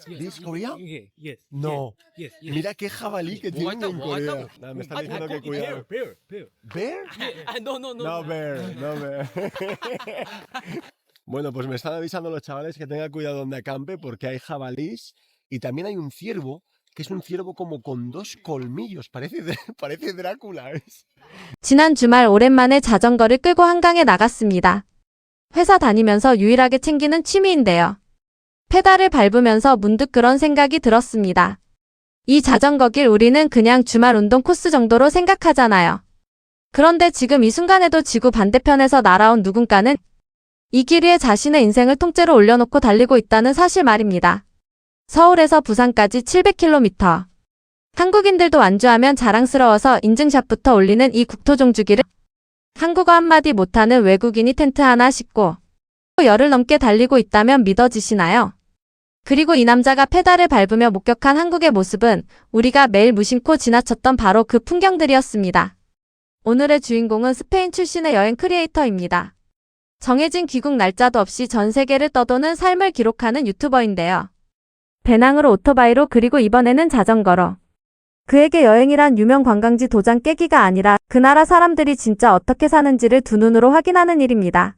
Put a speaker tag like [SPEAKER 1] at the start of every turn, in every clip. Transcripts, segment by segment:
[SPEAKER 1] ¿This Korea?
[SPEAKER 2] Yes.
[SPEAKER 1] No.
[SPEAKER 2] Yes.
[SPEAKER 1] Mira qué jabalí que tienen en Corea.
[SPEAKER 2] What?
[SPEAKER 1] Nah, me están diciendo que cuidado.
[SPEAKER 2] Bear.
[SPEAKER 1] ¿Bear?
[SPEAKER 2] No.
[SPEAKER 1] No bear, no bear. Bueno, pues me están avisando los chavales que tenga cuidado donde acampe porque hay jabalís y también hay un ciervo, que es un ciervo como con dos colmillos. Parece Drácula.
[SPEAKER 3] 지난 주말 오랜만에 자전거를 끌고 한강에 나갔습니다. 회사 다니면서 유일하게 챙기는 취미인데요. 페달을 밟으면서 문득 그런 생각이 들었습니다. 이 자전거길 우리는 그냥 주말 운동 코스 정도로 생각하잖아요. 그런데 지금 이 순간에도 지구 반대편에서 날아온 누군가는 이 길 위에 자신의 인생을 통째로 올려놓고 달리고 있다는 사실 말입니다. 서울에서 부산까지 700km. 한국인들도 완주하면 자랑스러워서 인증샷부터 올리는 이 국토종주기를 한국어 한마디 못하는 외국인이 텐트 하나 싣고 열흘 넘게 달리고 있다면 믿어지시나요? 그리고 이 남자가 페달을 밟으며 목격한 한국의 모습은 우리가 매일 무심코 지나쳤던 바로 그 풍경들이었습니다. 오늘의 주인공은 스페인 출신의 여행 크리에이터입니다. 정해진 귀국 날짜도 없이 전 세계를 떠도는 삶을 기록하는 유튜버인데요. 배낭으로 오토바이로 그리고 이번에는 자전거로. 그에게 여행이란 유명 관광지 도장 깨기가 아니라 그 나라 사람들이 진짜 어떻게 사는지를 두 눈으로 확인하는 일입니다.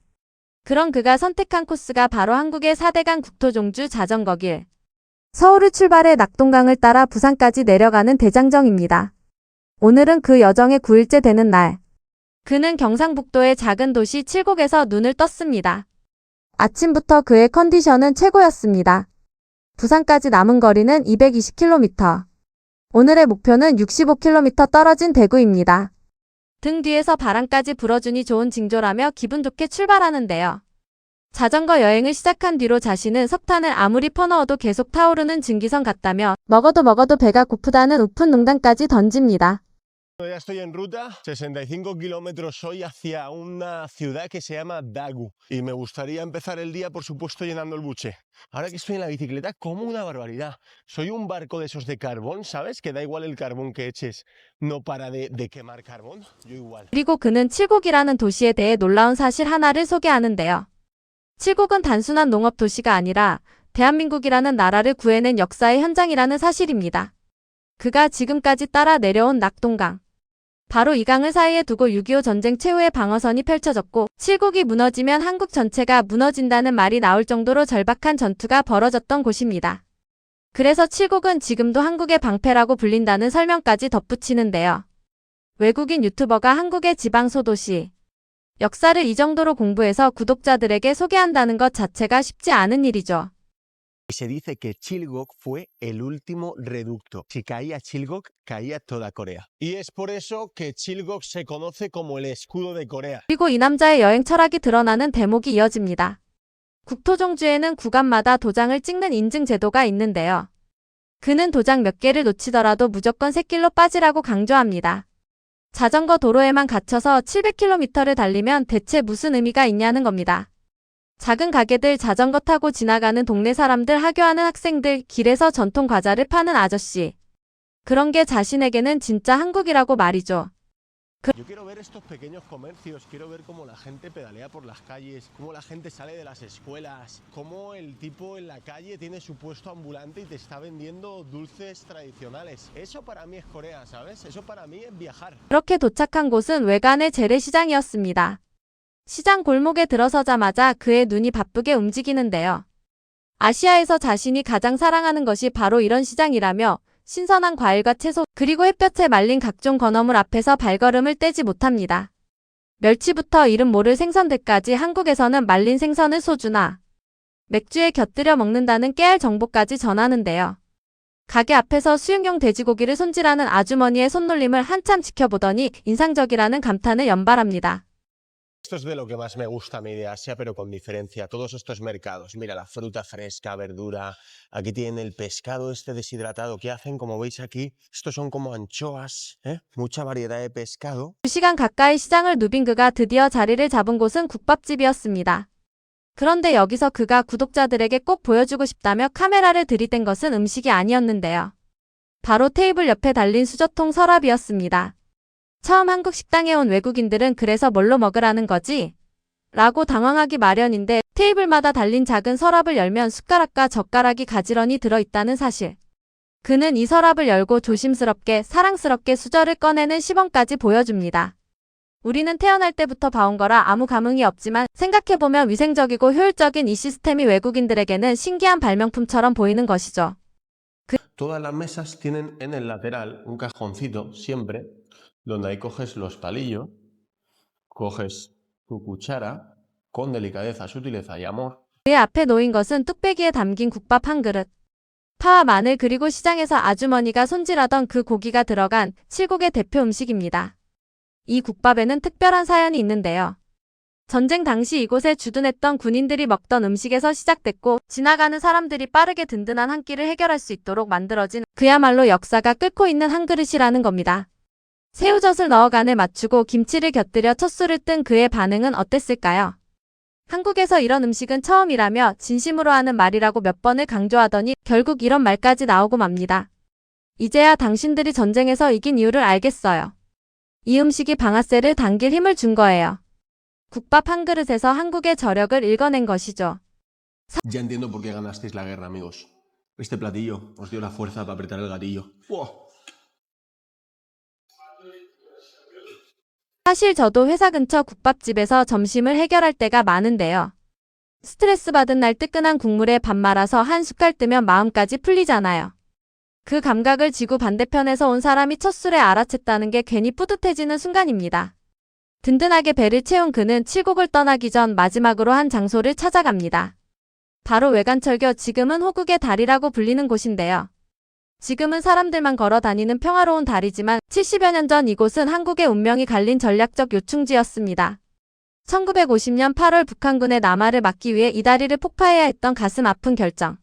[SPEAKER 3] 그런 그가 선택한 코스가 바로 한국의 4대강 국토종주 자전거길. 서울을 출발해 낙동강을 따라 부산까지 내려가는 대장정입니다. 오늘은 그 여정의 9일째 되는 날. 그는 경상북도의 작은 도시 칠곡에서 눈을 떴습니다. 아침부터 그의 컨디션은 최고였습니다. 부산까지 남은 거리는 220km. 오늘의 목표는 65km 떨어진 대구입니다. 등 뒤에서 바람까지 불어주니 좋은 징조라며 기분 좋게 출발하는데요. 자전거 여행을 시작한 뒤로 자신은 석탄을 아무리 퍼넣어도 계속 타오르는 증기선 같다며 먹어도 배가 고프다는 우픈 농담까지 던집니다.
[SPEAKER 1] Ya estoy en ruta, 65 kilómetros hoy hacia una ciudad que se llama Dagu y me gustaría empezar el día, por supuesto, llenando el buche. Ahora que estoy en la bicicleta, como una barbaridad. Soy un barco de esos de carbón, ¿sabes? Que da igual el carbón que eches, no para de quemar carbón. Yo igual.
[SPEAKER 3] 그리고 그는 칠곡이라는 도시에 대해 놀라운 사실 하나를 소개하는데요. 칠곡은 단순한 농업 도시가 아니라 대한민국이라는 나라를 구해낸 역사의 현장이라는 사실입니다. 그가 지금까지 따라 내려온 낙동강. 바로 이 강을 사이에 두고 6.25 전쟁 최후의 방어선이 펼쳐졌고 칠곡이 무너지면 한국 전체가 무너진다는 말이 나올 정도로 절박한 전투가 벌어졌던 곳입니다. 그래서 칠곡은 지금도 한국의 방패라고 불린다는 설명까지 덧붙이는데요. 외국인 유튜버가 한국의 지방 소도시 역사를 이 정도로 공부해서 구독자들에게 소개한다는 것 자체가 쉽지 않은 일이죠.
[SPEAKER 1] Se dice que Chilgok fue el último reducto. Si caía Chilgok, caía toda Corea. Y es por eso que Chilgok se conoce como el escudo de Corea.
[SPEAKER 3] 그리고 이 남자의 여행 철학이 드러나는 대목이 이어집니다. 국토종주에는 구간마다 도장을 찍는 인증 제도가 있는데요. 그는 도장 몇 개를 놓치더라도 무조건 샛길로 빠지라고 강조합니다. 자전거 도로에만 갇혀서 700km를 달리면 대체 무슨 의미가 있냐는 겁니다. 작은 가게들, 자전거 타고 지나가는 동네 사람들, 하교하는 학생들, 길에서 전통 과자를 파는 아저씨. 그런 게 자신에게는 진짜 한국이라고 말이죠.
[SPEAKER 1] Yo quiero ver estos pequeños comercios, quiero ver cómo la gente pedalea por las calles, cómo la gente sale de las escuelas, cómo el tipo en la calle tiene su puesto ambulante y te está vendiendo dulces tradicionales. Eso para mí es Corea, ¿sabes? Eso para mí es viajar.
[SPEAKER 3] 그렇게 도착한 곳은 외관의 재래시장이었습니다. 시장 골목에 들어서자마자 그의 눈이 바쁘게 움직이는데요. 아시아에서 자신이 가장 사랑하는 것이 바로 이런 시장이라며 신선한 과일과 채소 그리고 햇볕에 말린 각종 건어물 앞에서 발걸음을 떼지 못합니다. 멸치부터 이름 모를 생선들까지 한국에서는 말린 생선을 소주나 맥주에 곁들여 먹는다는 깨알 정보까지 전하는데요. 가게 앞에서 수육용 돼지고기를 손질하는 아주머니의 손놀림을 한참 지켜보더니 인상적이라는 감탄을 연발합니다.
[SPEAKER 1] Esto es de lo que más me gusta a mí de Asia, pero con diferencia. Todos estos mercados. Mira, la fruta fresca, verdura. Aquí tienen el pescado este deshidratado que hacen, como veis aquí. Estos son como anchoas, ¿eh? Mucha variedad de pescado.
[SPEAKER 3] 2시간 가까이 시장을 누빈 그가 드디어 자리를 잡은 곳은 국밥집이었습니다. 그런데 여기서 그가 구독자들에게 꼭 보여주고 싶다며 카메라를 들이댄 것은 음식이 아니었는데요. 바로 테이블 옆에 달린 수저통 서랍이었습니다. 처음 한국 식당에 온 외국인들은 그래서 뭘로 먹으라는 거지? 라고 당황하기 마련인데 테이블마다 달린 작은 서랍을 열면 숟가락과 젓가락이 가지런히 들어있다는 사실. 그는 이 서랍을 열고 조심스럽게 사랑스럽게 수저를 꺼내는 시범까지 보여줍니다. 우리는 태어날 때부터 봐온 거라 아무 감흥이 없지만 생각해보면 위생적이고 효율적인 이 시스템이 외국인들에게는 신기한 발명품처럼 보이는 것이죠.
[SPEAKER 1] Todas las mesas tienen en el lateral un cajoncito, siempre, donde ahí coges los palillos, coges tu cuchara, con delicadeza, sutileza y amor.
[SPEAKER 3] 그의 앞에 놓인 것은 뚝배기에 담긴 국밥 한 그릇. 파와 마늘 그리고 시장에서 아주머니가 손질하던 그 고기가 들어간 칠곡의 대표 음식입니다. 이 국밥에는 특별한 사연이 있는데요. 전쟁 당시 이곳에 주둔했던 군인들이 먹던 음식에서 시작됐고 지나가는 사람들이 빠르게 든든한 한 끼를 해결할 수 있도록 만들어진 그야말로 역사가 끓고 있는 한 그릇이라는 겁니다. 새우젓을 넣어 간을 맞추고 김치를 곁들여 첫 술을 뜬 그의 반응은 어땠을까요? 한국에서 이런 음식은 처음이라며 진심으로 하는 말이라고 몇 번을 강조하더니 결국 이런 말까지 나오고 맙니다. 이제야 당신들이 전쟁에서 이긴 이유를 알겠어요. 이 음식이 방아쇠를 당길 힘을 준 거예요. 국밥 한 그릇에서 한국의 저력을 읽어낸 것이죠.
[SPEAKER 1] Ya entiendo por qué ganasteis la guerra, amigos. Este platillo os dio la fuerza para apretar el gatillo. ¡Wow!
[SPEAKER 3] 사실 저도 회사 근처 국밥집에서 점심을 해결할 때가 많은데요. 스트레스 받은 날 뜨끈한 국물에 밥 말아서 한 숟갈 뜨면 마음까지 풀리잖아요. 그 감각을 지구 반대편에서 온 사람이 첫 술에 알아챘다는 게 괜히 뿌듯해지는 순간입니다. 든든하게 배를 채운 그는 칠곡을 떠나기 전 마지막으로 한 장소를 찾아갑니다. 바로 외관철교, 지금은 호국의 다리라고 불리는 곳인데요. 지금은 사람들만 걸어 다니는 평화로운 다리지만 70여 년 전 이곳은 한국의 운명이 갈린 전략적 요충지였습니다. 1950년 8월 북한군의 남하를 막기 위해 이 다리를 폭파해야 했던 가슴 아픈 결정.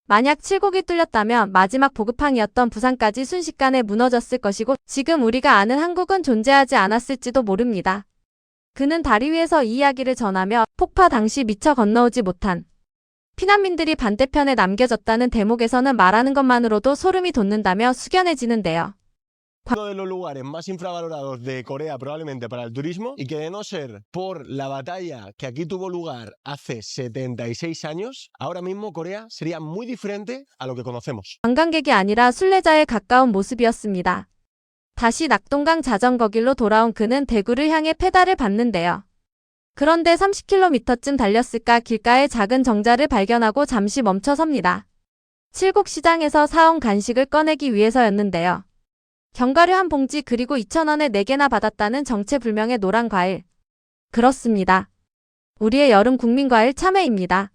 [SPEAKER 3] 만약 칠곡이 뚫렸다면 마지막 보급항이었던 부산까지 순식간에 무너졌을 것이고 지금 우리가 아는 한국은 존재하지 않았을지도 모릅니다. 그는 다리 위에서 이 이야기를 전하며 폭파 당시 미처 건너오지 못한 피난민들이 반대편에 남겨졌다는 대목에서는 말하는 것만으로도 소름이 돋는다며 숙연해지는데요.
[SPEAKER 1] Uno de los lugares más infravalorados de Corea probablemente para el turismo y que de no ser por la batalla que aquí tuvo lugar hace 76 años, ahora mismo Corea sería muy diferente a lo que conocemos.
[SPEAKER 3] 관광객이 아니라 순례자에 가까운 모습이었습니다. 다시 낙동강 자전거길로 돌아온 그는 대구를 향해 페달을 밟는데요. 그런데 30km쯤 달렸을까 길가에 작은 정자를 발견하고 잠시 멈춰 섭니다. 칠곡 시장에서 사온 간식을 꺼내기 위해서였는데요. 견과류 한 봉지 그리고 2,000원에 4개나 받았다는 정체불명의 노란 과일. 그렇습니다. 우리의 여름 국민과일 참외입니다.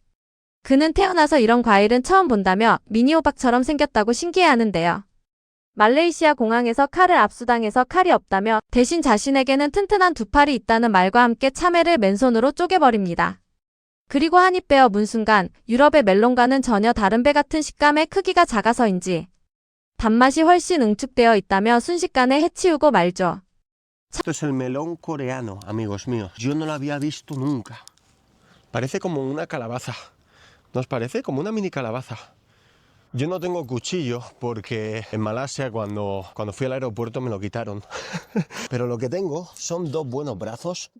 [SPEAKER 3] 그는 태어나서 이런 과일은 처음 본다며 미니호박처럼 생겼다고 신기해하는데요. 말레이시아 공항에서 칼을 압수당해서 칼이 없다며 대신 자신에게는 튼튼한 두 팔이 있다는 말과 함께 참외를 맨손으로 쪼개버립니다. 그리고 한 입 베어 문 순간 유럽의 멜론과는 전혀 다른 배 같은 식감의 크기가 작아서인지 단맛이 훨씬 응축되어 있다며 순식간에 해치우고 말죠.
[SPEAKER 1] Esto es el melón coreano, amigos míos. Yo no lo había visto nunca. Parece como una calabaza. ¿Nos parece? Como una mini calabaza. Yo no tengo cuchillo porque en Malasia cuando fui al aeropuerto me lo quitaron. Pero lo que tengo son dos buenos brazos.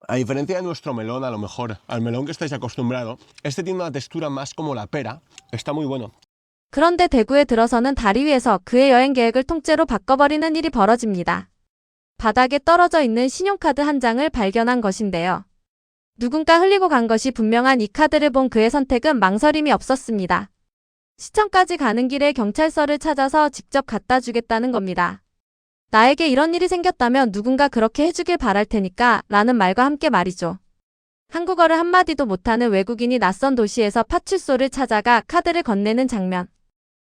[SPEAKER 1] A diferencia de nuestro melón, a lo mejor, al melón que estáis acostumbrados, este tiene una textura más como la pera. Está muy bueno.
[SPEAKER 3] 그런데 대구에 들어서는 다리 위에서 그의 여행 계획을 통째로 바꿔버리는 일이 벌어집니다. 바닥에 떨어져 있는 신용카드 한 장을 발견한 것인데요. 누군가 흘리고 간 것이 분명한 이 카드를 본 그의 선택은 망설임이 없었습니다. 시청까지 가는 길에 경찰서를 찾아서 직접 갖다 주겠다는 겁니다. 나에게 이런 일이 생겼다면 누군가 그렇게 해주길 바랄 테니까 라는 말과 함께 말이죠. 한국어를 한마디도 못하는 외국인이 낯선 도시에서 파출소를 찾아가 카드를 건네는 장면.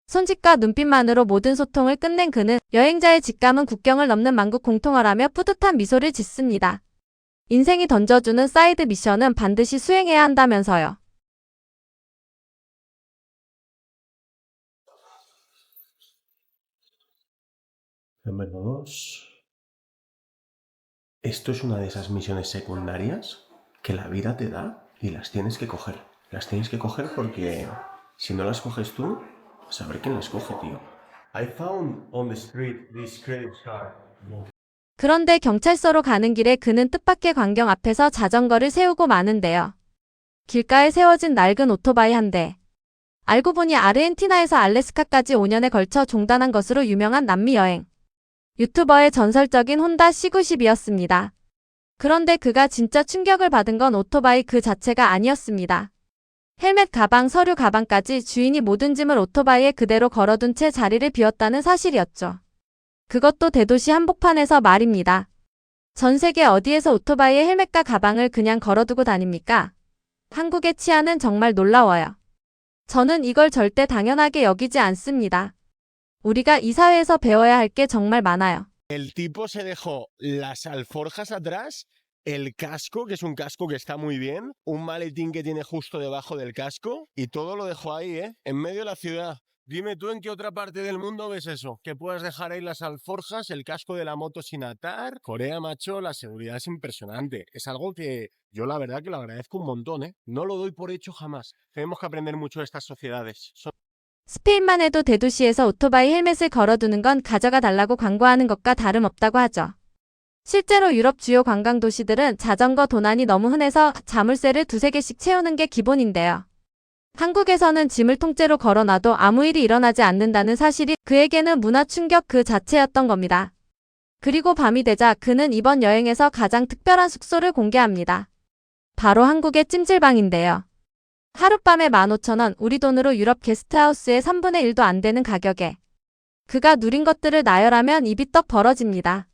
[SPEAKER 3] 손짓과 눈빛만으로 모든 소통을 끝낸 그는 여행자의 직감은 국경을 넘는 만국 공통어라며 뿌듯한 미소를 짓습니다. 인생이 던져주는 사이드 미션은 반드시 수행해야 한다면서요.
[SPEAKER 1] Número 2. Esto es una de esas misiones secundarias que la vida te da y las tienes que coger. Las tienes que coger porque si no las coges tú, a saber quién las coge, tío. I found on the street this credit card.
[SPEAKER 3] 그런데 경찰서로 가는 길에 그는 뜻밖의 광경 앞에서 자전거를 세우고 마는데요. 길가에 세워진 낡은 오토바이 한 대. 알고 보니 아르헨티나에서 알래스카까지 5년에 걸쳐 종단한 것으로 유명한 남미 여행. 유튜버의 전설적인 혼다 C90이었습니다. 그런데 그가 진짜 충격을 받은 건 오토바이 그 자체가 아니었습니다. 헬멧 가방, 서류 가방까지 주인이 모든 짐을 오토바이에 그대로 걸어둔 채 자리를 비웠다는 사실이었죠. 그것도 대도시 한복판에서 말입니다. 전 세계 어디에서 오토바이에 헬멧과 가방을 그냥 걸어두고 다닙니까? 한국의 치안은 정말 놀라워요. 저는 이걸 절대 당연하게 여기지 않습니다. 우리가 이 사회에서 배워야 할 게 정말 많아요.
[SPEAKER 1] El tipo se dejó las alforjas atrás, el casco, que es un casco que está muy bien, un maletín que tiene justo debajo del casco y todo lo dejó ahí, ¿eh? En medio de la ciudad. Dime tú en qué otra parte del mundo ves eso, que puedas dejar ahí las alforjas, el casco de la moto sin atar. Corea, macho, la seguridad es impresionante. Es algo que yo la verdad que lo agradezco un montón, ¿eh? No lo doy por hecho jamás. Tenemos que aprender mucho de estas sociedades.
[SPEAKER 3] 스페인만 해도 대도시에서 오토바이 헬멧을 걸어두는 건 가져가 달라고 광고하는 것과 다름없다고 하죠. 실제로 유럽 주요 관광 도시들은 자전거 도난이 너무 흔해서 자물쇠를 2~3개씩 채우는 게 기본인데요. 한국에서는 짐을 통째로 걸어놔도 아무 일이 일어나지 않는다는 사실이 그에게는 문화 충격 그 자체였던 겁니다. 그리고 밤이 되자 그는 이번 여행에서 가장 특별한 숙소를 공개합니다. 바로 한국의 찜질방인데요. 하룻밤에 15,000원, 우리 돈으로 유럽 게스트하우스의 3분의 1도 안 되는 가격에 그가 누린 것들을 나열하면 입이 떡 벌어집니다.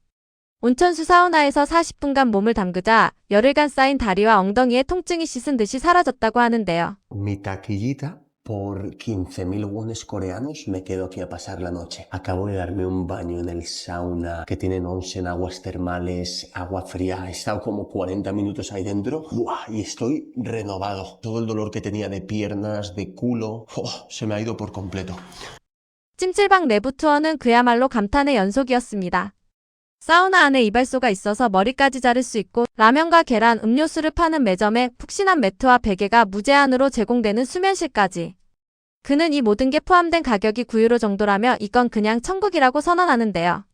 [SPEAKER 3] 온천수 사우나에서 40분간 몸을 담그자 열흘간 쌓인 다리와 엉덩이에 통증이 씻은 듯이 사라졌다고 하는데요.
[SPEAKER 2] Mi taquillita por 15.000 wones coreanos me quedo aquí a pasar la noche. Acabo de darme un baño en el sauna que tienen onsen, aguas termales, agua fría. He estado como 40 minutos ahí dentro. ¡Buah! Y estoy renovado. Todo el dolor que tenía de piernas, de culo, se me ha ido por completo.
[SPEAKER 3] 찜질방 내부 투어는 그야말로 감탄의 연속이었습니다. 사우나 안에 이발소가 있어서 머리까지 자를 수 있고 라면과 계란, 음료수를 파는 매점에 푹신한 매트와 베개가 무제한으로 제공되는 수면실까지. 그는 이 모든 게 포함된 가격이 9유로 정도라며 이건 그냥 천국이라고 선언하는데요.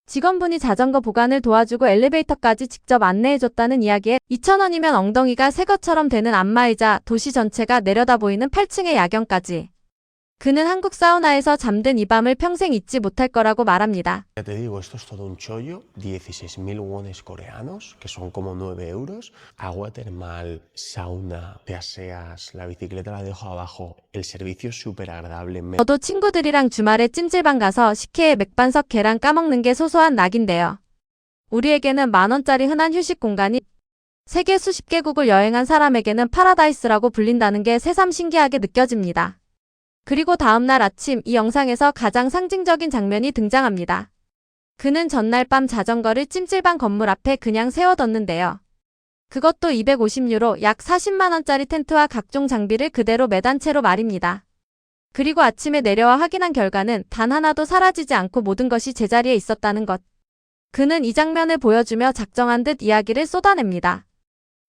[SPEAKER 3] 직원분이 자전거 보관을 도와주고 엘리베이터까지 직접 안내해줬다는 이야기에 2,000원이면 엉덩이가 새 것처럼 되는 안마의자, 도시 전체가 내려다보이는 8층의 야경까지. 그는 한국 사우나에서 잠든 이 밤을 평생 잊지 못할 거라고 말합니다.
[SPEAKER 2] Ya te digo, esto es todo un chollo. 16.000 wones coreanos, que son como 9 euros. Agua termal, sauna, te aseas, la bicicleta la dejo abajo. El servicio es súper agradable.
[SPEAKER 3] 저도 친구들이랑 주말에 찜질방 가서 식혜에 맥반석 계란 까먹는 게 소소한 낙인데요. 우리에게는 10,000원짜리 흔한 휴식 공간이 세계 수십 개국을 여행한 사람에게는 파라다이스라고 불린다는 게 새삼 신기하게 느껴집니다. 그리고 다음날 아침 이 영상에서 가장 상징적인 장면이 등장합니다. 그는 전날 밤 자전거를 찜질방 건물 앞에 그냥 세워뒀는데요. 그것도 250유로 약 40만원짜리 텐트와 각종 장비를 그대로 매단 채로 말입니다. 그리고 아침에 내려와 확인한 결과는 단 하나도 사라지지 않고 모든 것이 제자리에 있었다는 것. 그는 이 장면을 보여주며 작정한 듯 이야기를 쏟아냅니다.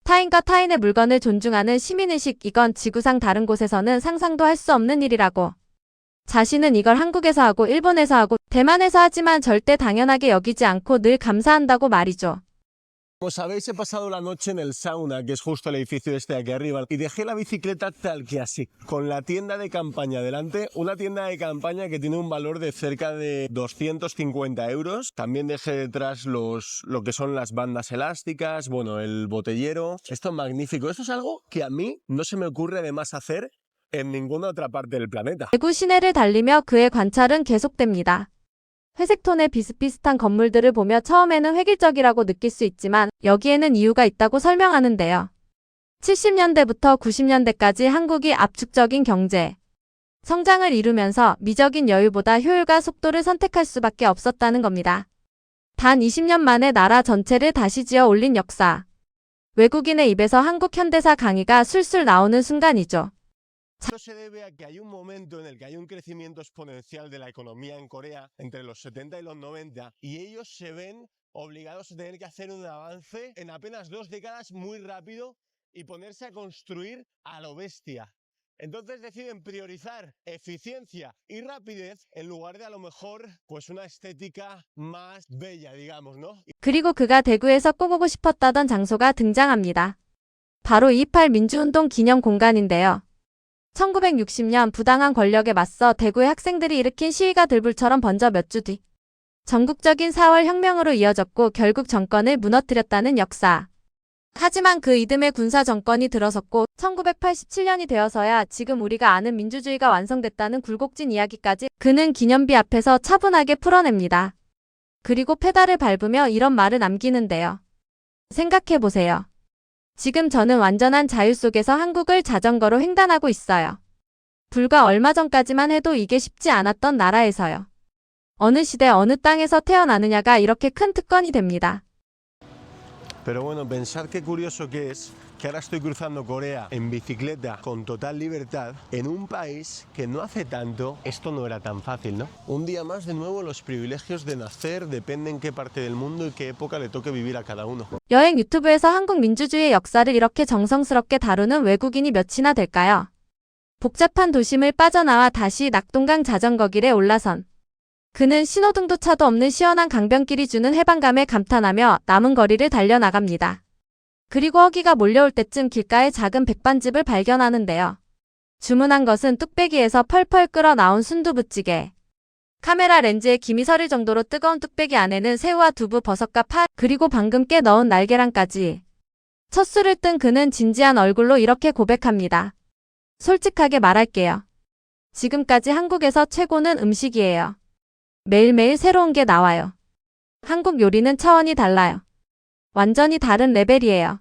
[SPEAKER 3] 타인과 타인의 물건을 존중하는 시민의식, 이건 지구상 다른 곳에서는 상상도 할 수 없는 일이라고. 자신은 이걸 한국에서 하고 일본에서 하고 대만에서 하지만 절대 당연하게 여기지 않고 늘 감사한다고 말이죠.
[SPEAKER 1] Como sabéis, he pasado la noche en el sauna, que es justo el edificio este de aquí arriba, y dejé la bicicleta tal que así, con la tienda de campaña delante, una tienda de campaña que tiene un valor de cerca de 250 euros. También dejé detrás lo que son las bandas elásticas, bueno, el botellero. Esto es magnífico. Esto es algo que a mí no se me ocurre además hacer en ninguna otra parte del planeta.
[SPEAKER 3] 대구 시내를 달리며 그의 관찰은 계속됩니다. 회색 톤의 비슷비슷한 건물들을 보며 처음에는 획일적이라고 느낄 수 있지만 여기에는 이유가 있다고 설명하는데요. 70년대부터 90년대까지 한국이 압축적인 경제 성장을 이루면서 미적인 여유보다 효율과 속도를 선택할 수밖에 없었다는 겁니다. 단 20년 만에 나라 전체를 다시 지어 올린 역사. 외국인의 입에서 한국 현대사 강의가 술술 나오는 순간이죠.
[SPEAKER 1] Esto se debe a que hay un momento en el que hay un crecimiento exponencial de la economía en Corea entre los 70 y los 90 y ellos se ven obligados a tener que hacer un avance en apenas 2 décadas muy rápido y ponerse a construir a lo bestia. Entonces deciden priorizar eficiencia y rapidez en lugar de a lo mejor pues una estética más bella, digamos, ¿no?
[SPEAKER 3] 그리고 그가 대구에서 꼭 오고 싶었다던 장소가 등장합니다. 바로 2.28 민주운동 기념 공간인데요. 1960년 부당한 권력에 맞서 대구의 학생들이 일으킨 시위가 들불처럼 번져 몇 주 뒤 전국적인 4월 혁명으로 이어졌고 결국 정권을 무너뜨렸다는 역사. 하지만 그 이듬해 군사 정권이 들어섰고 1987년이 되어서야 지금 우리가 아는 민주주의가 완성됐다는 굴곡진 이야기까지 그는 기념비 앞에서 차분하게 풀어냅니다. 그리고 페달을 밟으며 이런 말을 남기는데요. 생각해보세요. 지금 저는 완전한 자유 속에서 한국을 자전거로 횡단하고 있어요. 불과 얼마 전까지만 해도 이게 쉽지 않았던 나라에서요. 어느 시대 어느 땅에서 태어나느냐가 이렇게 큰 특권이 됩니다.
[SPEAKER 1] Pero bueno, pensad qué curioso que es que ahora estoy cruzando Corea en bicicleta con total libertad en un país que no hace tanto esto no era tan fácil, ¿no? Un día más de nuevo los privilegios de nacer depende en qué parte del mundo y qué época le toque vivir a cada uno.
[SPEAKER 3] 여행 유튜브에서 한국 민주주의의 역사를 이렇게 정성스럽게 다루는 외국인이 몇이나 될까요? 복잡한 도심을 빠져나와 다시 낙동강 자전거길에 올라선 그는 신호등도 차도 없는 시원한 강변길이 주는 해방감에 감탄하며 남은 거리를 달려나갑니다. 그리고 허기가 몰려올 때쯤 길가에 작은 백반집을 발견하는데요. 주문한 것은 뚝배기에서 펄펄 끓어 나온 순두부찌개. 카메라 렌즈에 김이 서릴 정도로 뜨거운 뚝배기 안에는 새우와 두부, 버섯과 파, 그리고 방금 깨 넣은 날계란까지. 첫 술을 뜬 그는 진지한 얼굴로 이렇게 고백합니다. 솔직하게 말할게요. 지금까지 한국에서 최고는 음식이에요. 매일매일 새로운 게 나와요. 한국 요리는 차원이 달라요. 완전히 다른 레벨이에요.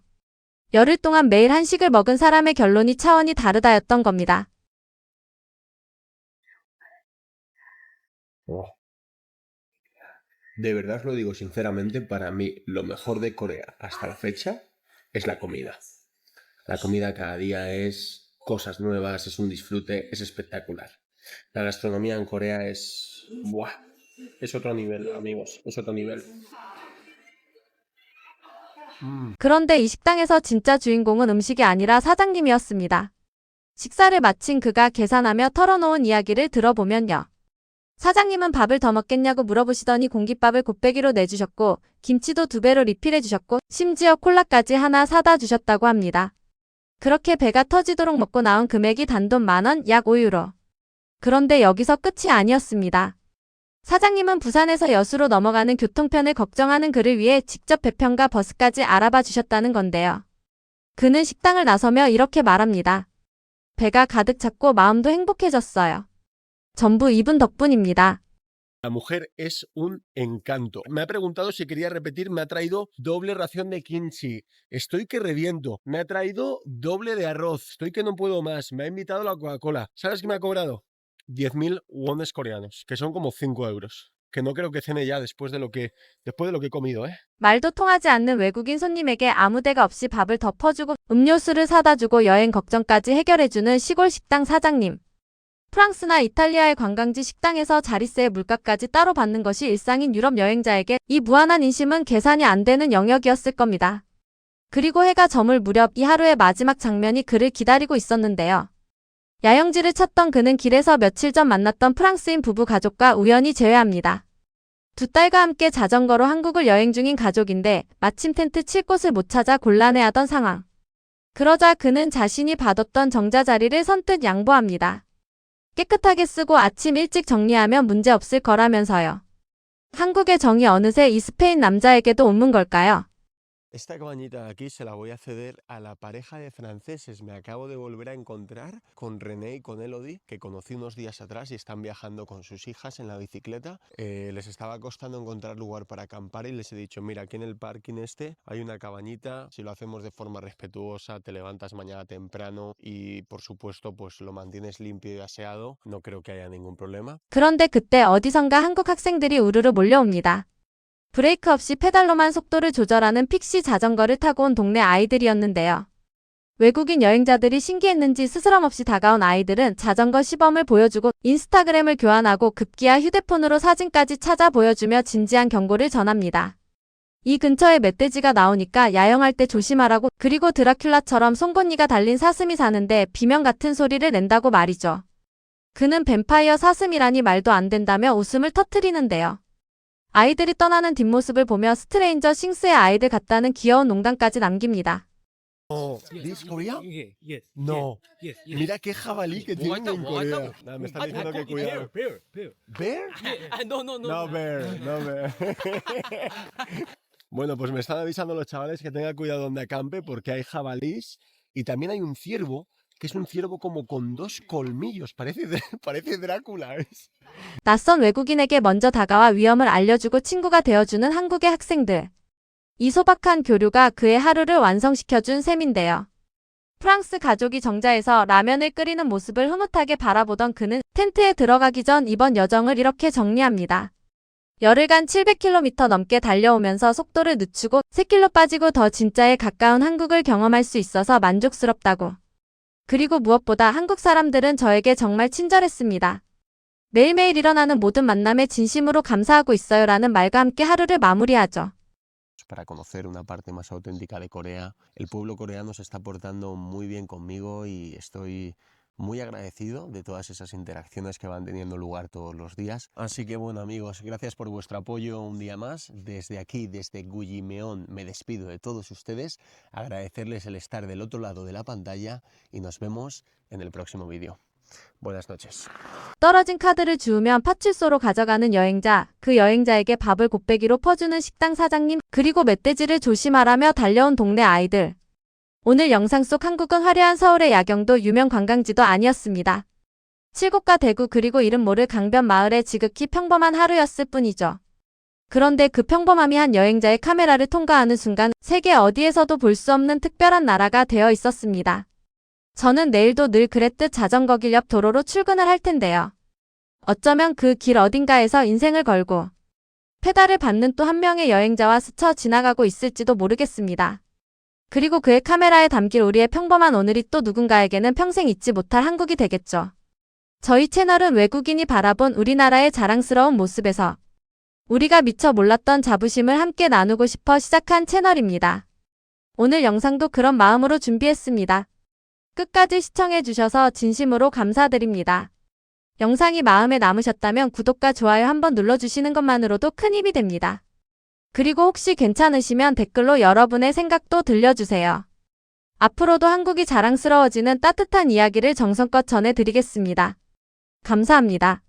[SPEAKER 3] 열흘 동안 매일 한식을 먹은 사람의 결론이 차원이 다르다였던 겁니다.
[SPEAKER 2] Oh. De verdad os lo digo sinceramente, para mí lo mejor de Corea hasta la fecha es la comida. La comida cada día es cosas nuevas, es un disfrute, es espectacular. La gastronomía en Corea es... ¡buah! Es otro nivel, amigos, es otro nivel.
[SPEAKER 3] 그런데 이 식당에서 진짜 주인공은 음식이 아니라 사장님이었습니다. 식사를 마친 그가 계산하며 털어놓은 이야기를 들어보면요. 사장님은 밥을 더 먹겠냐고 물어보시더니 공깃밥을 곱빼기로 내주셨고 김치도 2배로 리필해주셨고 심지어 콜라까지 하나 사다 주셨다고 합니다. 그렇게 배가 터지도록 먹고 나온 금액이 단돈 10,000원, 약 5유로. 그런데 여기서 끝이 아니었습니다. 사장님은 부산에서 여수로 넘어가는 교통편을 걱정하는 그를 위해 직접 배편과 버스까지 알아봐 주셨다는 건데요. 그는 식당을 나서며 이렇게 말합니다. 배가 가득 찼고 마음도 행복해졌어요. 전부 이분 덕분입니다.
[SPEAKER 1] La mujer es un encanto. Me ha preguntado si quería repetir, me ha traído doble ración de kimchi. Estoy que reviento. Me ha traído doble de arroz. Estoy que no puedo más. Me ha invitado a la Coca-Cola. ¿Sabes qué me ha cobrado? 10.000 wones coreanos, que son como 5 euros. Que no creo que cene ya después de lo que he comido, ¿eh?
[SPEAKER 3] 말도 통하지 않는 외국인 손님에게 아무 데가 없이 밥을 덮어주고 음료수를 사다 주고 여행 걱정까지 해결해주는 시골 식당 사장님. 프랑스나 이탈리아의 관광지 식당에서 자릿세의 물가까지 따로 받는 것이 일상인 유럽 여행자에게 이 무한한 인심은 계산이 안 되는 영역이었을 겁니다. 그리고 해가 저물 무렵 이 하루의 마지막 장면이 그를 기다리고 있었는데요. 야영지를 찾던 그는 길에서 며칠 전 만났던 프랑스인 부부 가족과 우연히 재회합니다. 두 딸과 함께 자전거로 한국을 여행 중인 가족인데 마침 텐트 칠 곳을 못 찾아 곤란해하던 상황. 그러자 그는 자신이 받았던 정자 자리를 선뜻 양보합니다. 깨끗하게 쓰고 아침 일찍 정리하면 문제 없을 거라면서요. 한국의 정이 어느새 이 스페인 남자에게도 옮은 걸까요?
[SPEAKER 1] Esta cabañita de aquí se la voy a ceder a la pareja de franceses. Me acabo de volver a encontrar con René y con Elodie, que conocí unos días atrás y están viajando con sus hijas en la bicicleta. Les estaba costando encontrar lugar para acampar y les he dicho, mira, aquí en el parking este hay una cabañita. Si lo hacemos de forma respetuosa, te levantas mañana temprano y, por supuesto, pues lo mantienes limpio y aseado. No creo que haya ningún problema.
[SPEAKER 3] 그런데 그때 어디선가 한국 학생들이 우르르 몰려옵니다. 브레이크 없이 페달로만 속도를 조절하는 픽시 자전거를 타고 온 동네 아이들이었는데요. 외국인 여행자들이 신기했는지 스스럼 없이 다가온 아이들은 자전거 시범을 보여주고 인스타그램을 교환하고 급기야 휴대폰으로 사진까지 찾아 보여주며 진지한 경고를 전합니다. 이 근처에 멧돼지가 나오니까 야영할 때 조심하라고, 그리고 드라큘라처럼 송곳니가 달린 사슴이 사는데 비명 같은 소리를 낸다고 말이죠. 그는 뱀파이어 사슴이라니 말도 안 된다며 웃음을 터뜨리는데요. 아이들이 떠나는 뒷모습을 보며 스트레인저 싱스의 아이들 같다는 귀여운 농담까지 남깁니다.
[SPEAKER 1] Oh, ¿this Korea?
[SPEAKER 4] Yes, yes.
[SPEAKER 1] No.
[SPEAKER 4] Yes, yes.
[SPEAKER 1] Mira qué jabalí que tienen en Corea. Nah, me están diciendo que cuidado.
[SPEAKER 4] Bear.
[SPEAKER 1] ¿Bear?
[SPEAKER 4] No, no, no.
[SPEAKER 1] No, bear, no bear. Bueno, pues me están avisando los chavales que tenga cuidado donde acampe porque hay jabalís y también hay un ciervo, que es un ciervo como con 2 colmillos. Parece Drácula.
[SPEAKER 3] 낯선 외국인에게 먼저 다가와 위험을 알려주고 친구가 되어주는 한국의 학생들. 이 소박한 교류가 그의 하루를 완성시켜준 셈인데요. 프랑스 가족이 정자에서 라면을 끓이는 모습을 흐뭇하게 바라보던 그는 텐트에 들어가기 전 이번 여정을 이렇게 정리합니다. 열흘간 700km 넘게 달려오면서 속도를 늦추고 3km 빠지고 더 진짜에 가까운 한국을 경험할 수 있어서 만족스럽다고. 그리고 무엇보다 한국 사람들은 저에게 정말 친절했습니다. 매일매일 일어나는 모든 만남에 진심으로 감사하고 있어요 라는 말과 함께 하루를 마무리하죠.
[SPEAKER 2] Para conocer una parte más auténtica de Corea. El pueblo coreano se está portando muy bien conmigo y estoy muy agradecido de todas esas interacciones que van teniendo lugar todos los días. Así que bueno amigos, gracias por vuestro apoyo un día más. Desde aquí, desde Gujimeon, me despido de todos ustedes, agradecerles el estar del otro lado de la pantalla y nos vemos en el próximo vídeo. Buenas noches.
[SPEAKER 3] 떨어진 카드를 주우면 파출소로 가져가는 여행자, 그 여행자에게 밥을 곱빼기로 퍼주는 식당 사장님, 그리고 멧돼지를 조심하라며 달려온 동네 아이들. 오늘 영상 속 한국은 화려한 서울의 야경도 유명 관광지도 아니었습니다. 칠곡과 대구 그리고 이름 모를 강변 마을의 지극히 평범한 하루였을 뿐이죠. 그런데 그 평범함이 한 여행자의 카메라를 통과하는 순간 세계 어디에서도 볼 수 없는 특별한 나라가 되어 있었습니다. 저는 내일도 늘 그랬듯 자전거 길 옆 도로로 출근을 할 텐데요. 어쩌면 그 길 어딘가에서 인생을 걸고 페달을 밟는 또 한 명의 여행자와 스쳐 지나가고 있을지도 모르겠습니다. 그리고 그의 카메라에 담길 우리의 평범한 오늘이 또 누군가에게는 평생 잊지 못할 한국이 되겠죠. 저희 채널은 외국인이 바라본 우리나라의 자랑스러운 모습에서 우리가 미처 몰랐던 자부심을 함께 나누고 싶어 시작한 채널입니다. 오늘 영상도 그런 마음으로 준비했습니다. 끝까지 시청해주셔서 진심으로 감사드립니다. 영상이 마음에 남으셨다면 구독과 좋아요 한번 눌러주시는 것만으로도 큰 힘이 됩니다. 그리고 혹시 괜찮으시면 댓글로 여러분의 생각도 들려주세요. 앞으로도 한국이 자랑스러워지는 따뜻한 이야기를 정성껏 전해드리겠습니다. 감사합니다.